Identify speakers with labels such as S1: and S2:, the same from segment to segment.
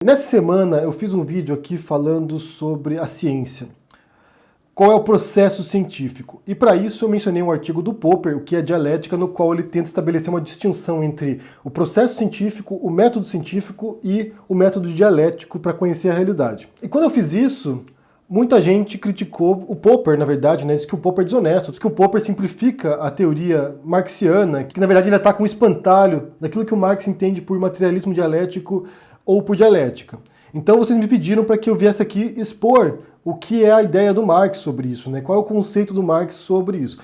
S1: Nessa semana eu fiz um vídeo aqui falando sobre a ciência. Qual é o processo científico? E para isso eu mencionei um artigo do Popper, o que é dialética, no qual ele tenta estabelecer uma distinção entre o processo científico, o método científico e o método dialético para conhecer a realidade. E quando eu fiz isso, muita gente criticou o Popper, na verdade, né? Diz que o Popper é desonesto, diz que o Popper simplifica a teoria marxiana, que na verdade ele ataca um espantalho daquilo que o Marx entende por materialismo dialético ou por dialética. Então vocês me pediram para que eu viesse aqui expor o que é a ideia do Marx sobre isso, né? Qual é o conceito do Marx sobre isso.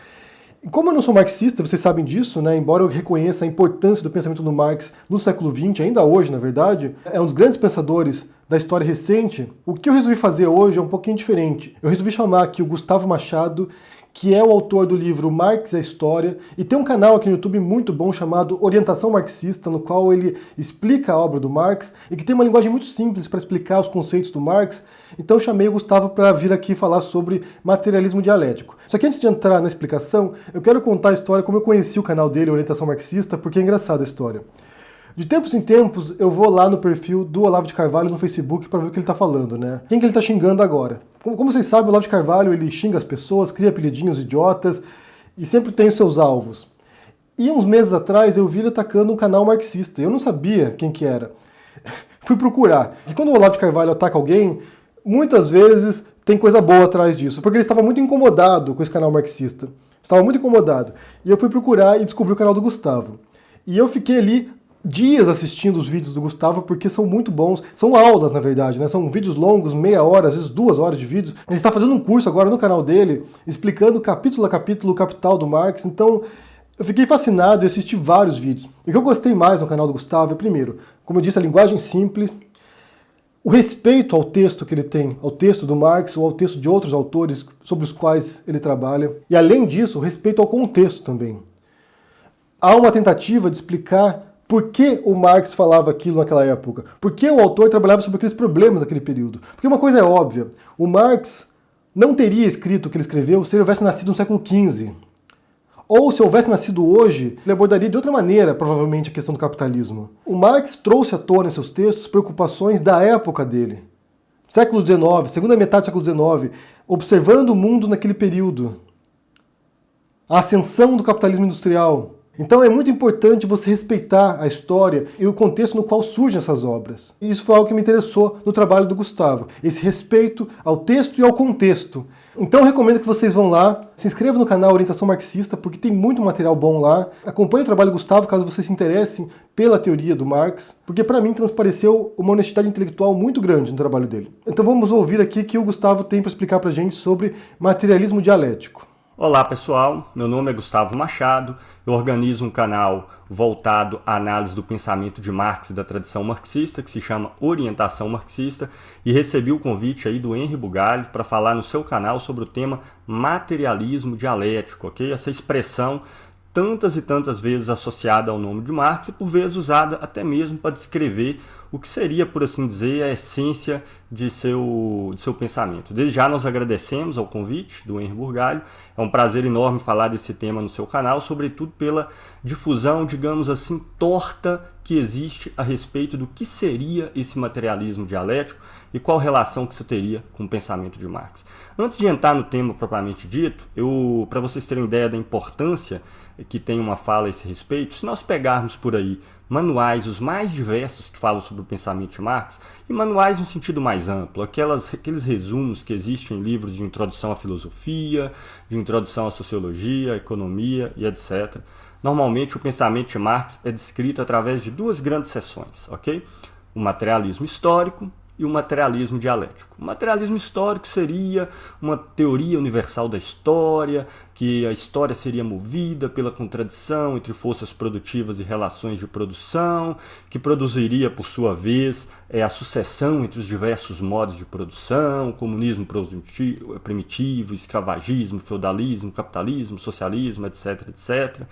S1: E como eu não sou marxista, vocês sabem disso, né? Embora eu reconheça a importância do pensamento do Marx no século XX, ainda hoje, na verdade, é um dos grandes pensadores da história recente, o que eu resolvi fazer hoje é um pouquinho diferente. Eu resolvi chamar aqui o Gustavo Machado, que é o autor do livro Marx e a História, e tem um canal aqui no YouTube muito bom chamado Orientação Marxista, no qual ele explica a obra do Marx, e que tem uma linguagem muito simples para explicar os conceitos do Marx. Então eu chamei o Gustavo para vir aqui falar sobre materialismo dialético. Só que antes de entrar na explicação, eu quero contar a história como eu conheci o canal dele, Orientação Marxista, porque é engraçada a história. De tempos em tempos, eu vou lá no perfil do Olavo de Carvalho no Facebook para ver o que ele está falando, né? Quem que ele está xingando agora? Como vocês sabem, o Olavo de Carvalho ele xinga as pessoas, cria apelidinhos idiotas e sempre tem os seus alvos. E uns meses atrás eu vi ele atacando um canal marxista. Eu não sabia quem que era. Fui procurar. E quando o Olavo de Carvalho ataca alguém, muitas vezes tem coisa boa atrás disso, porque ele estava muito incomodado com esse canal marxista. Estava muito incomodado. E eu fui procurar e descobri o canal do Gustavo. E eu fiquei ali dias assistindo os vídeos do Gustavo, porque são muito bons. São aulas, na verdade, né? São vídeos longos, meia hora, às vezes 2 horas de vídeos. Ele está fazendo um curso agora no canal dele, explicando capítulo a capítulo o Capital do Marx. Então, eu fiquei fascinado e assisti vários vídeos. E o que eu gostei mais no canal do Gustavo é, primeiro, como eu disse, a linguagem simples, o respeito ao texto que ele tem, ao texto do Marx ou ao texto de outros autores sobre os quais ele trabalha. E, além disso, o respeito ao contexto também. Há uma tentativa de explicar por que o Marx falava aquilo naquela época? Por que o autor trabalhava sobre aqueles problemas daquele período? Porque uma coisa é óbvia, o Marx não teria escrito o que ele escreveu se ele houvesse nascido no século XV. Ou se houvesse nascido hoje, ele abordaria de outra maneira, provavelmente, a questão do capitalismo. O Marx trouxe à tona em seus textos preocupações da época dele. Século XIX, segunda metade do século XIX, observando o mundo naquele período. A ascensão do capitalismo industrial. Então é muito importante você respeitar a história e o contexto no qual surgem essas obras. E isso foi algo que me interessou no trabalho do Gustavo, esse respeito ao texto e ao contexto. Então eu recomendo que vocês vão lá, se inscrevam no canal Orientação Marxista, porque tem muito material bom lá. Acompanhe o trabalho do Gustavo, caso vocês se interessem pela teoria do Marx, porque para mim transpareceu uma honestidade intelectual muito grande no trabalho dele. Então vamos ouvir aqui o que o Gustavo tem para explicar para a gente sobre materialismo dialético.
S2: Olá pessoal, meu nome é Gustavo Machado, eu organizo um canal voltado à análise do pensamento de Marx e da tradição marxista, que se chama Orientação Marxista, e recebi o convite aí do Henri Bugalho para falar no seu canal sobre o tema materialismo dialético, ok? Essa expressão tantas e tantas vezes associada ao nome de Marx e por vezes usada até mesmo para descrever o que seria, por assim dizer, a essência de seu pensamento. Desde já nós agradecemos ao convite do Henri Bugalho. É um prazer enorme falar desse tema no seu canal, sobretudo pela difusão, digamos assim, torta que existe a respeito do que seria esse materialismo dialético e qual relação que isso teria com o pensamento de Marx. Antes de entrar no tema propriamente dito, para vocês terem ideia da importância que tem uma fala a esse respeito, se nós pegarmos por aí manuais, os mais diversos que falam sobre o pensamento de Marx, e manuais no sentido mais amplo, aqueles resumos que existem em livros de introdução à filosofia, de introdução à sociologia, à economia e etc., normalmente o pensamento de Marx é descrito através de 2 grandes seções, ok? O materialismo histórico e o materialismo dialético. O materialismo histórico seria uma teoria universal da história, que a história seria movida pela contradição entre forças produtivas e relações de produção, que produziria, por sua vez, a sucessão entre os diversos modos de produção, comunismo primitivo, escravagismo, feudalismo, capitalismo, socialismo, etc., etc.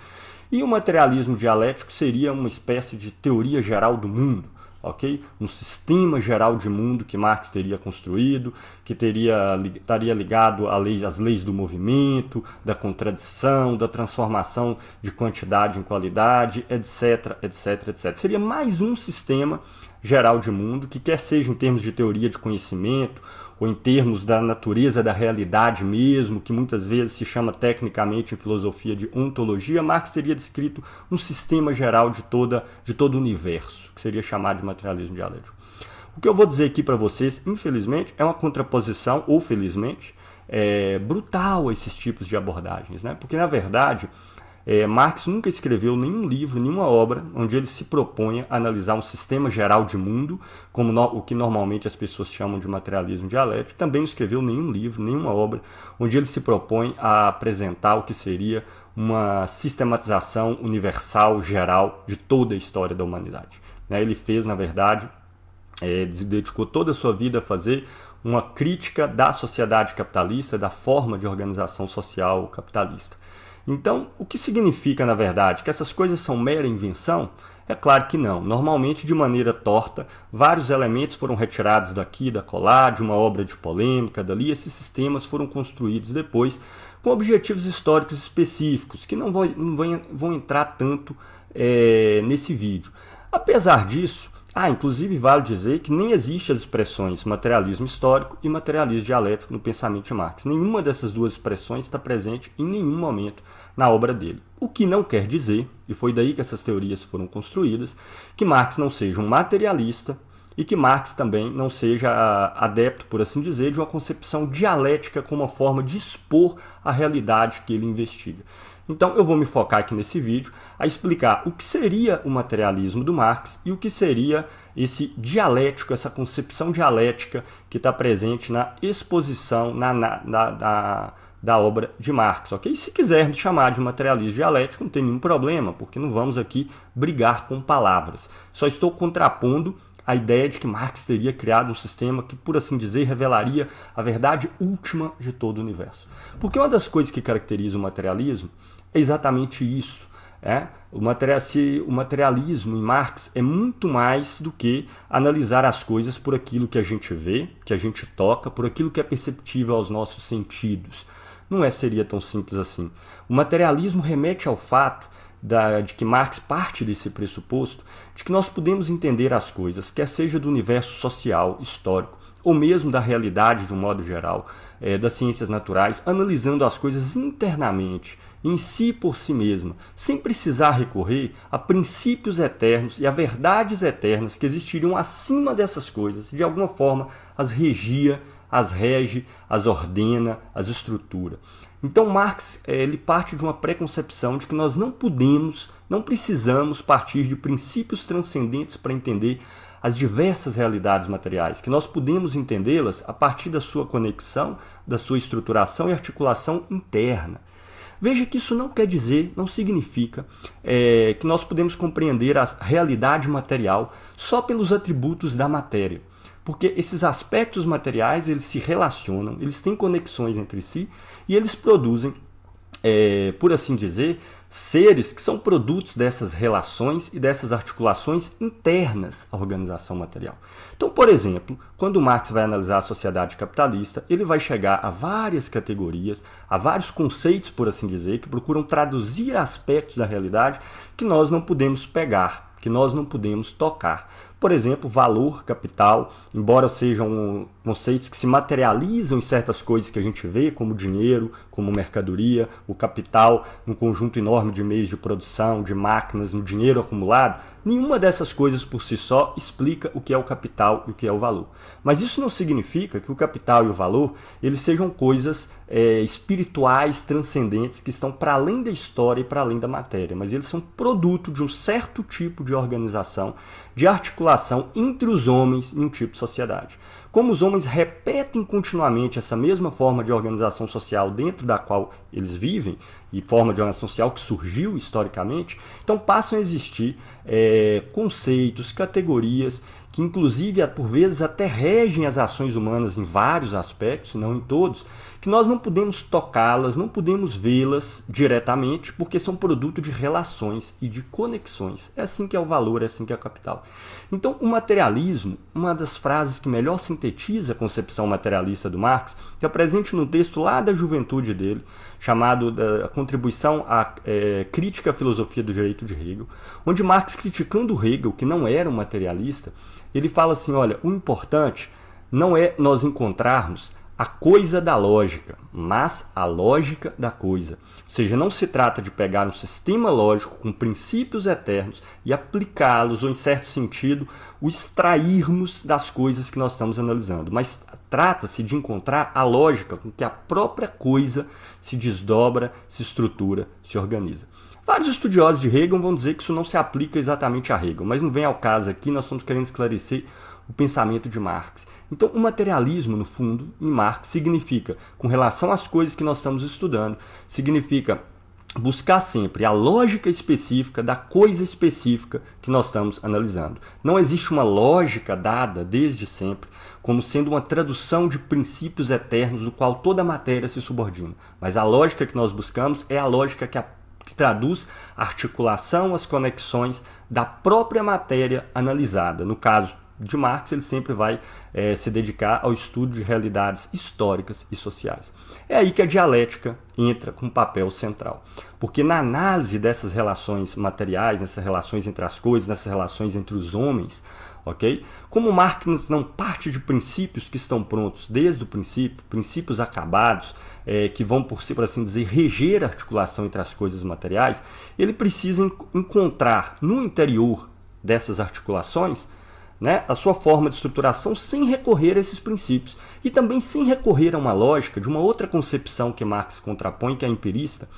S2: E o materialismo dialético seria uma espécie de teoria geral do mundo, ok? Um sistema geral de mundo que Marx teria construído, que estaria ligado às leis do movimento, da contradição, da transformação de quantidade em qualidade, etc, etc, etc. Seria mais um sistema geral de mundo, que quer seja em termos de teoria de conhecimento, ou em termos da natureza da realidade mesmo, que muitas vezes se chama tecnicamente em filosofia de ontologia, Marx teria descrito um sistema geral de todo o universo, que seria chamado de materialismo dialético. O que eu vou dizer aqui para vocês, infelizmente, é uma contraposição, ou felizmente, brutal a esses tipos de abordagens, né? Porque, na verdade, Marx nunca escreveu nenhum livro, nenhuma obra, onde ele se proponha a analisar um sistema geral de mundo, como o que normalmente as pessoas chamam de materialismo dialético. Também não escreveu nenhum livro, nenhuma obra, onde ele se propõe a apresentar o que seria uma sistematização universal, geral, de toda a história da humanidade. Ele fez, na verdade, dedicou toda a sua vida a fazer uma crítica da sociedade capitalista, da forma de organização social capitalista. Então, o que significa, na verdade, que essas coisas são mera invenção? É claro que não. Normalmente, de maneira torta, vários elementos foram retirados daqui, da colar, de uma obra de polêmica, dali. Esses sistemas foram construídos depois com objetivos históricos específicos, que não vão entrar tanto nesse vídeo. Apesar disso, inclusive vale dizer que nem existem as expressões materialismo histórico e materialismo dialético no pensamento de Marx. Nenhuma dessas duas expressões está presente em nenhum momento na obra dele. O que não quer dizer, e foi daí que essas teorias foram construídas, que Marx não seja um materialista e que Marx também não seja adepto, por assim dizer, de uma concepção dialética como uma forma de expor a realidade que ele investiga. Então eu vou me focar aqui nesse vídeo a explicar o que seria o materialismo do Marx e o que seria esse dialético, essa concepção dialética que está presente na exposição da obra de Marx. Ok? E se quisermos chamar de materialismo dialético, não tem nenhum problema, porque não vamos aqui brigar com palavras. Só estou contrapondo a ideia de que Marx teria criado um sistema que, por assim dizer, revelaria a verdade última de todo o universo. Porque uma das coisas que caracteriza o materialismo é exatamente isso. O materialismo em Marx é muito mais do que analisar as coisas por aquilo que a gente vê, que a gente toca, por aquilo que é perceptível aos nossos sentidos. Não seria tão simples assim. O materialismo remete ao fato de que Marx parte desse pressuposto de que nós podemos entender as coisas, quer seja do universo social, histórico, ou mesmo da realidade de um modo geral, das ciências naturais, analisando as coisas internamente, em si por si mesma, sem precisar recorrer a princípios eternos e a verdades eternas que existiriam acima dessas coisas, de alguma forma as regia, as rege, as ordena, as estrutura. Então Marx ele parte de uma preconcepção de que nós não precisamos partir de princípios transcendentes para entender as diversas realidades materiais, que nós podemos entendê-las a partir da sua conexão, da sua estruturação e articulação interna. Veja que isso não quer dizer, não significa que nós podemos compreender a realidade material só pelos atributos da matéria. Porque esses aspectos materiais, eles se relacionam, eles têm conexões entre si e eles produzem, por assim dizer, seres que são produtos dessas relações e dessas articulações internas à organização material. Então, por exemplo, quando Marx vai analisar a sociedade capitalista, ele vai chegar a várias categorias, a vários conceitos, por assim dizer, que procuram traduzir aspectos da realidade que nós não podemos pegar, que nós não podemos tocar. Por exemplo, valor, capital, embora sejam conceitos que se materializam em certas coisas que a gente vê, como dinheiro, como mercadoria, o capital, um conjunto enorme de meios de produção, de máquinas, no dinheiro acumulado, nenhuma dessas coisas por si só explica o que é o capital e o que é o valor. Mas isso não significa que o capital e o valor eles sejam coisas espirituais, transcendentes, que estão para além da história e para além da matéria, mas eles são produto de um certo tipo de organização, de articulação entre os homens em um tipo de sociedade. Como os homens repetem continuamente essa mesma forma de organização social dentro da qual eles vivem, e forma de organização social que surgiu historicamente, então passam a existir conceitos, categorias, que inclusive por vezes até regem as ações humanas em vários aspectos, não em todos, que nós não podemos tocá-las, não podemos vê-las diretamente, porque são produto de relações e de conexões. É assim que é o valor, é assim que é o capital. Então, o materialismo, uma das frases que melhor sintetiza a concepção materialista do Marx, que é presente no texto lá da juventude dele, chamado da Contribuição à Crítica à Filosofia do Direito de Hegel, onde Marx, criticando Hegel, que não era um materialista, ele fala assim, olha, o importante não é nós encontrarmos a coisa da lógica, mas a lógica da coisa. Ou seja, não se trata de pegar um sistema lógico com princípios eternos e aplicá-los, ou em certo sentido, o extrairmos das coisas que nós estamos analisando, mas trata-se de encontrar a lógica com que a própria coisa se desdobra, se estrutura, se organiza. Vários estudiosos de Hegel vão dizer que isso não se aplica exatamente a Hegel, mas não vem ao caso aqui, nós estamos querendo esclarecer o pensamento de Marx. Então, o materialismo, no fundo, em Marx, significa, com relação às coisas que nós estamos estudando, significa buscar sempre a lógica específica da coisa específica que nós estamos analisando. Não existe uma lógica dada desde sempre como sendo uma tradução de princípios eternos do qual toda a matéria se subordina. Mas a lógica que nós buscamos é a lógica que traduz a articulação, as conexões da própria matéria analisada. No caso de Marx, ele sempre vai se dedicar ao estudo de realidades históricas e sociais. É aí que a dialética entra com um papel central. Porque na análise dessas relações materiais, nessas relações entre as coisas, nessas relações entre os homens, ok? Como Marx não parte de princípios que estão prontos desde o princípio, princípios acabados, que vão, por assim dizer, reger a articulação entre as coisas materiais, ele precisa encontrar no interior dessas articulações, né, a sua forma de estruturação sem recorrer a esses princípios. E também sem recorrer a uma lógica de uma outra concepção que Marx contrapõe, que é a empirista,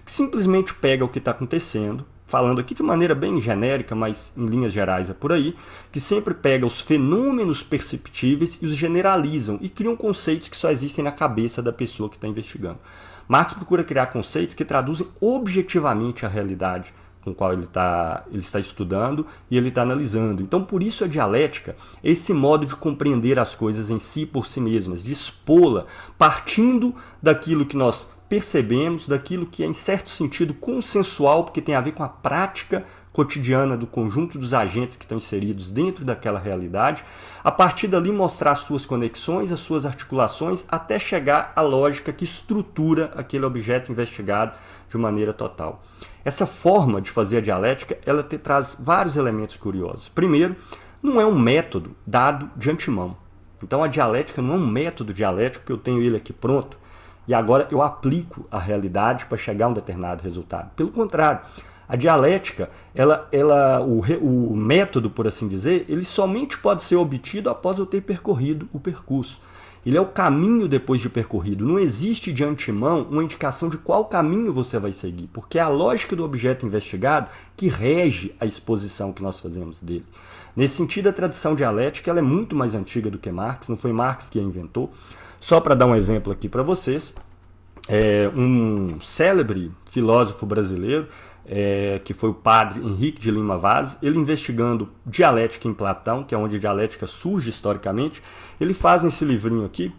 S2: que simplesmente pega o que está acontecendo, falando aqui de maneira bem genérica, mas em linhas gerais é por aí, que sempre pega os fenômenos perceptíveis e os generalizam e criam conceitos que só existem na cabeça da pessoa que está investigando. Marx procura criar conceitos que traduzem objetivamente a realidade com o qual ele está estudando e ele está analisando. Então, por isso a dialética é esse modo de compreender as coisas em si por si mesmas, de expô-la, partindo daquilo que nós percebemos, daquilo que é, em certo sentido, consensual, porque tem a ver com a prática cotidiana do conjunto dos agentes que estão inseridos dentro daquela realidade, a partir dali mostrar as suas conexões, as suas articulações, até chegar à lógica que estrutura aquele objeto investigado de maneira total. Essa forma de fazer a dialética, ela traz vários elementos curiosos. Primeiro, não é um método dado de antemão. Então a dialética não é um método dialético que eu tenho ele aqui pronto e agora eu aplico a realidade para chegar a um determinado resultado. Pelo contrário, a dialética, o método, por assim dizer, ele somente pode ser obtido após eu ter percorrido o percurso. Ele é o caminho depois de percorrido. Não existe de antemão uma indicação de qual caminho você vai seguir, porque é a lógica do objeto investigado que rege a exposição que nós fazemos dele. Nesse sentido, a tradição dialética ela é muito mais antiga do que Marx, não foi Marx que a inventou. Só para dar um exemplo aqui para vocês, um célebre filósofo brasileiro, que foi o padre Henrique de Lima Vaz, ele investigando dialética em Platão, que é onde a dialética surge historicamente, ele faz nesse livrinho aqui,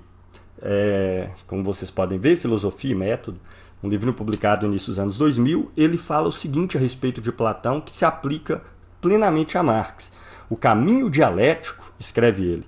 S2: como vocês podem ver, Filosofia e Método, um livrinho publicado no início dos anos 2000, ele fala o seguinte a respeito de Platão, que se aplica plenamente a Marx. O caminho dialético, escreve ele,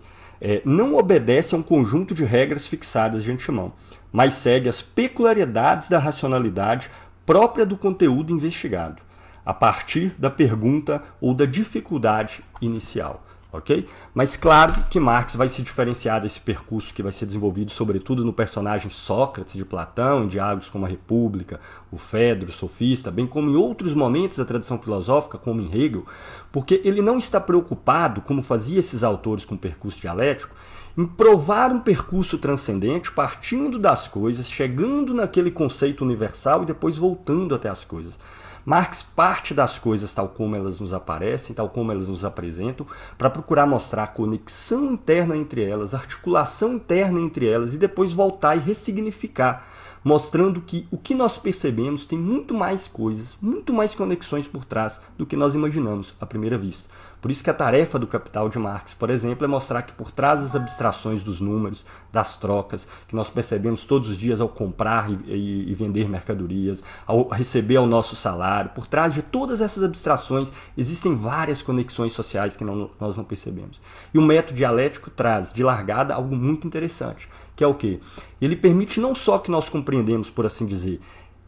S2: não obedece a um conjunto de regras fixadas de antemão, mas segue as peculiaridades da racionalidade própria do conteúdo investigado, a partir da pergunta ou da dificuldade inicial. Okay? Mas claro que Marx vai se diferenciar desse percurso que vai ser desenvolvido sobretudo no personagem Sócrates de Platão, em diálogos como a República, o Fedro, o Sofista, bem como em outros momentos da tradição filosófica, como em Hegel, porque ele não está preocupado, como fazia esses autores com o percurso dialético, em provar um percurso transcendente, partindo das coisas, chegando naquele conceito universal e depois voltando até as coisas. Marx parte das coisas tal como elas nos aparecem, tal como elas nos apresentam, para procurar mostrar a conexão interna entre elas, a articulação interna entre elas e depois voltar e ressignificar, mostrando que o que nós percebemos tem muito mais coisas, muito mais conexões por trás do que nós imaginamos à primeira vista. Por isso que a tarefa do Capital de Marx, por exemplo, é mostrar que por trás das abstrações dos números, das trocas, que nós percebemos todos os dias ao comprar e vender mercadorias, ao receber o nosso salário, por trás de todas essas abstrações existem várias conexões sociais que nós não percebemos. E o método dialético traz de largada algo muito interessante, que é o quê? Ele permite não só que nós compreendemos, por assim dizer,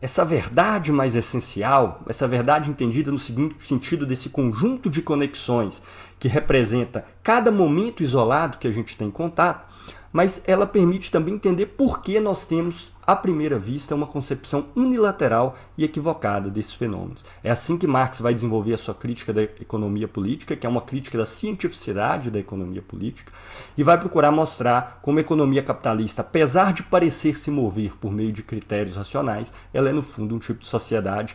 S2: essa verdade mais essencial, essa verdade entendida no seguinte sentido desse conjunto de conexões que representa cada momento isolado que a gente tem contato, mas ela permite também entender por que nós temos, à primeira vista, uma concepção unilateral e equivocada desses fenômenos. É assim que Marx vai desenvolver a sua crítica da economia política, que é uma crítica da cientificidade da economia política, e vai procurar mostrar como a economia capitalista, apesar de parecer se mover por meio de critérios racionais, ela é, no fundo, um tipo de sociedade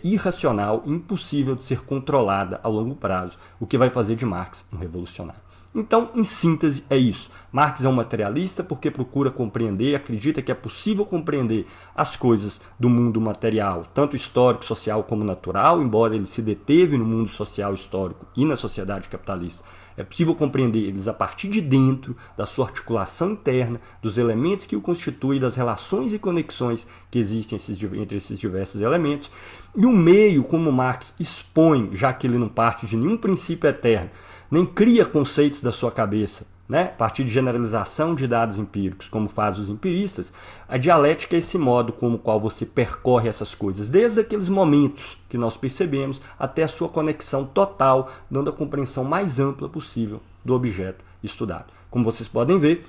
S2: irracional e impossível de ser controlada a longo prazo, o que vai fazer de Marx um revolucionário. Então, em síntese, é isso. Marx é um materialista porque procura compreender, acredita que é possível compreender as coisas do mundo material, tanto histórico, social como natural, embora ele se deteve no mundo social, histórico e na sociedade capitalista. É possível compreender eles a partir de dentro da sua articulação interna, dos elementos que o constituem, das relações e conexões que existem entre esses diversos elementos. E o meio como Marx expõe, já que ele não parte de nenhum princípio eterno, nem cria conceitos da sua cabeça, a partir de generalização de dados empíricos, como fazem os empiristas, a dialética é esse modo como o qual você percorre essas coisas, desde aqueles momentos que nós percebemos até a sua conexão total, dando a compreensão mais ampla possível do objeto estudado. Como vocês podem ver,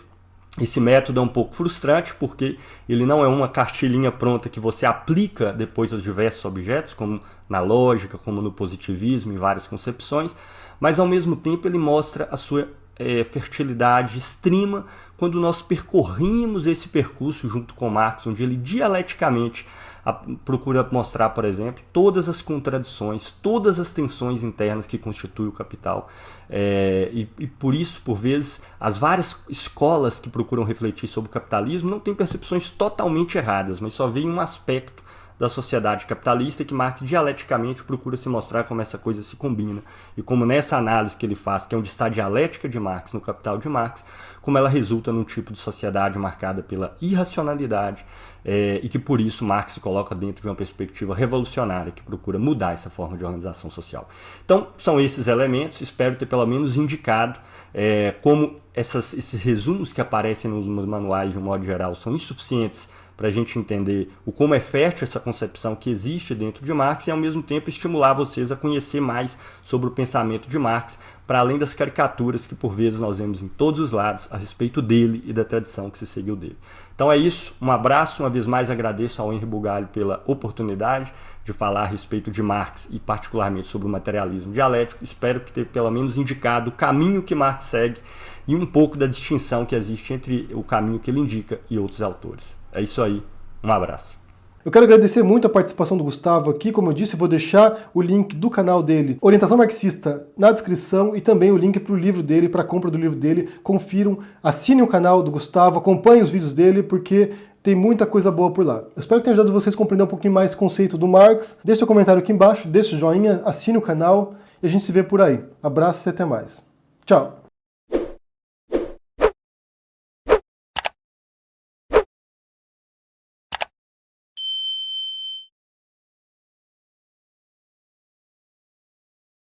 S2: esse método é um pouco frustrante porque ele não é uma cartilhinha pronta que você aplica depois aos diversos objetos, como na lógica, como no positivismo, em várias concepções, mas ao mesmo tempo ele mostra a sua fertilidade extrema quando nós percorrimos esse percurso junto com Marx, onde ele dialeticamente procura mostrar, por exemplo, todas as contradições, todas as tensões internas que constituem o capital. E por isso, por vezes, as várias escolas que procuram refletir sobre o capitalismo não têm percepções totalmente erradas, mas só veem um aspecto da sociedade capitalista que Marx dialeticamente procura se mostrar como essa coisa se combina e como nessa análise que ele faz, que é onde está a dialética de Marx no Capital de Marx, como ela resulta num tipo de sociedade marcada pela irracionalidade e que por isso Marx se coloca dentro de uma perspectiva revolucionária que procura mudar essa forma de organização social. Então são esses elementos, espero ter pelo menos indicado como esses resumos que aparecem nos manuais de um modo geral são insuficientes para a gente entender o como é fértil essa concepção que existe dentro de Marx e, ao mesmo tempo, estimular vocês a conhecer mais sobre o pensamento de Marx, para além das caricaturas que, por vezes, nós vemos em todos os lados a respeito dele e da tradição que se seguiu dele. Então é isso, um abraço, uma vez mais agradeço ao Henri Bugalho pela oportunidade de falar a respeito de Marx e, particularmente, sobre o materialismo dialético. Espero que tenha, pelo menos, indicado o caminho que Marx segue e um pouco da distinção que existe entre o caminho que ele indica e outros autores. É isso aí, um abraço.
S1: Eu quero agradecer muito a participação do Gustavo aqui, como eu disse, eu vou deixar o link do canal dele, Orientação Marxista, na descrição e também o link para o livro dele, para a compra do livro dele. Confiram, assinem o canal do Gustavo, acompanhem os vídeos dele, porque tem muita coisa boa por lá. Eu espero que tenha ajudado vocês a compreender um pouquinho mais o conceito do Marx. Deixe seu comentário aqui embaixo, deixe o joinha, assine o canal e a gente se vê por aí. Abraço e até mais. Tchau!